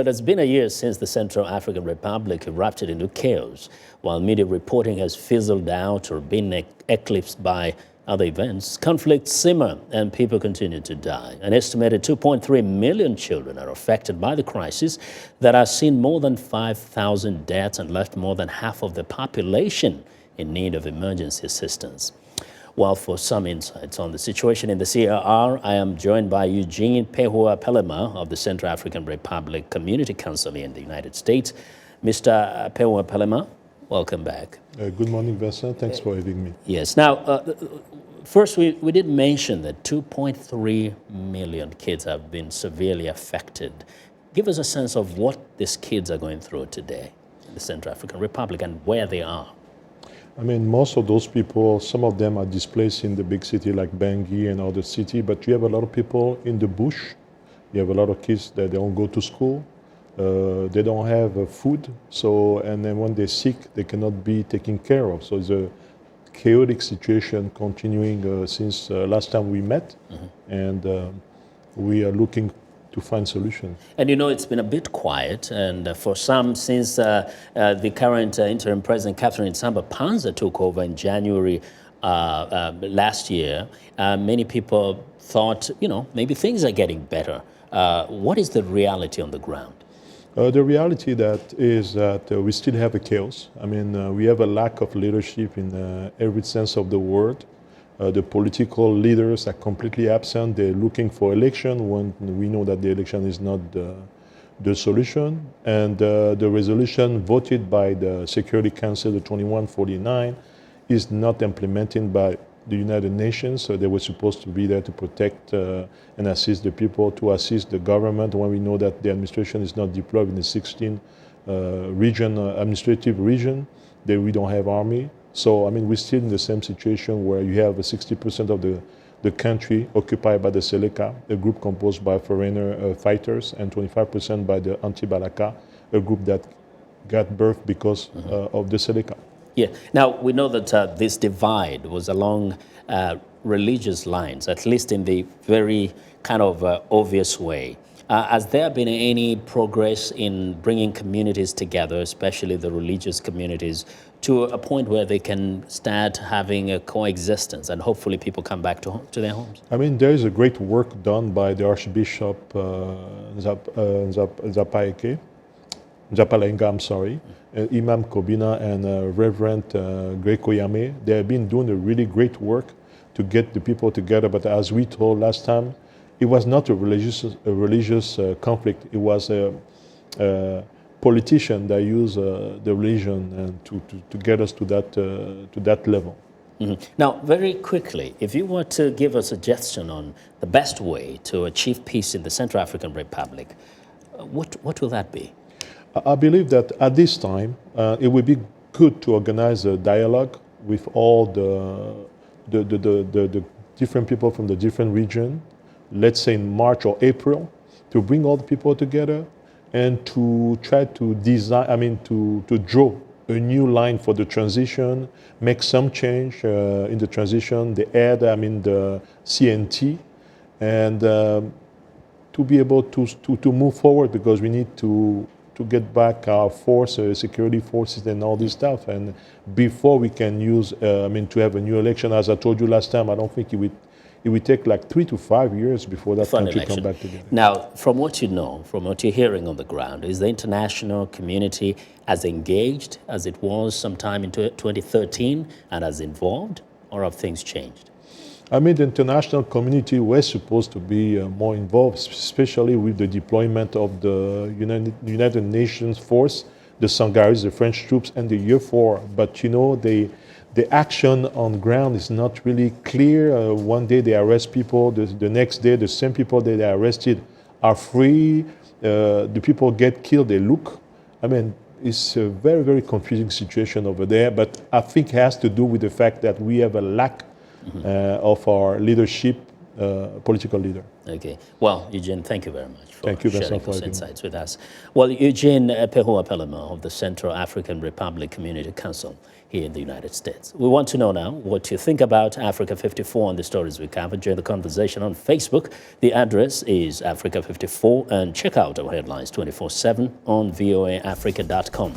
It has been a year since the Central African Republic erupted into chaos, while media reporting has fizzled out or been eclipsed by other events. Conflicts simmer and people continue to die. An estimated 2.3 million children are affected by the crisis that has seen more than 5,000 deaths and left more than half of the population in need of emergency assistance. Well, for some insights on the situation in the CAR, I am joined by Eugene Pehoua-Pelema of the Central African Republic Community Council in the United States. Mr. Pehoua-Pelema, welcome back. Good morning, Vincent. Thanks for having me. Yes. Now, first, we did mention that 2.3 million kids have been severely affected. Give us a sense of what these kids are going through today in the Central African Republic and where they are. I mean, most of those people, some of them are displaced in the big city like Bangui and other city, but you have a lot of people in the bush. You have a lot of kids that don't go to school. They don't have food. So, and then when they're sick, they cannot be taken care of. So it's a chaotic situation continuing since last time we met. And we are looking to find solutions. And you know, it's been a bit quiet, and for some, since the current interim president, Catherine Samba-Panza, took over in January last year, many people thought, you know, maybe things are getting better. What is the reality on the ground? The reality is that we still have a chaos. I mean, we have a lack of leadership in every sense of the word. The political leaders are completely absent. They're looking for election when we know that the election is not the solution. And the resolution voted by the Security Council, the 2149, is not implemented by the United Nations. So they were supposed to be there to protect and assist the people, to assist the government when we know that the administration is not deployed in the 16 administrative region. We don't have army. So, I mean, we're still in the same situation where you have 60% of the country occupied by the Seleka, a group composed by foreigner fighters, and 25% by the Anti-Balaka, a group that got birth because of the Seleka. Yeah. Now, we know that this divide was along religious lines, at least in the very kind of obvious way. Has there been any progress in bringing communities together, especially the religious communities, to a point where they can start having a coexistence and hopefully people come back to their homes? I mean, there is a great work done by the Archbishop Nzapalenga, Imam Kobina and Reverend Greco Yame. They have been doing a really great work to get the people together, but as we told last time, it was not a religious conflict. It was a politician that used the religion to get us to that level. Now, very quickly, if you were to give a suggestion on the best way to achieve peace in the Central African Republic, what will that be? I believe that at this time, it would be good to organize a dialogue with all the different people from the different regions, let's say in March or April, to bring all the people together and to try to design, to draw a new line for the transition, make some change in the transition, the the CNT, and to be able to move forward, because we need to get back our security forces and all this stuff. And before we can use, to have a new election, as I told you last time, I don't think it would take like 3 to 5 years before that country come back together. Now, from what you know, from what you're hearing on the ground, is the international community as engaged as it was sometime in 2013 and as involved, or have things changed? I mean, the international community was supposed to be more involved, especially with the deployment of the United Nations force, the Sangaris, the French troops, and the EUFOR. But you know, the action on ground is not really clear. One day they arrest people, the next day the same people that they arrested are free. The people get killed, they look. I mean, it's a very, very confusing situation over there, but I think it has to do with the fact that we have a lack of our leadership political leader. Okay. Well, Eugene, thank you very much for Thank you, sharing Vincent, for those having me. insights with us. Well, Eugene Pehoua-Pelema of the Central African Republic Community Council here in the United States. We want to know now what you think about Africa 54 and the stories we covered. Join the conversation on Facebook. The address is Africa 54, and check out our headlines 24/7 on voaafrica.com.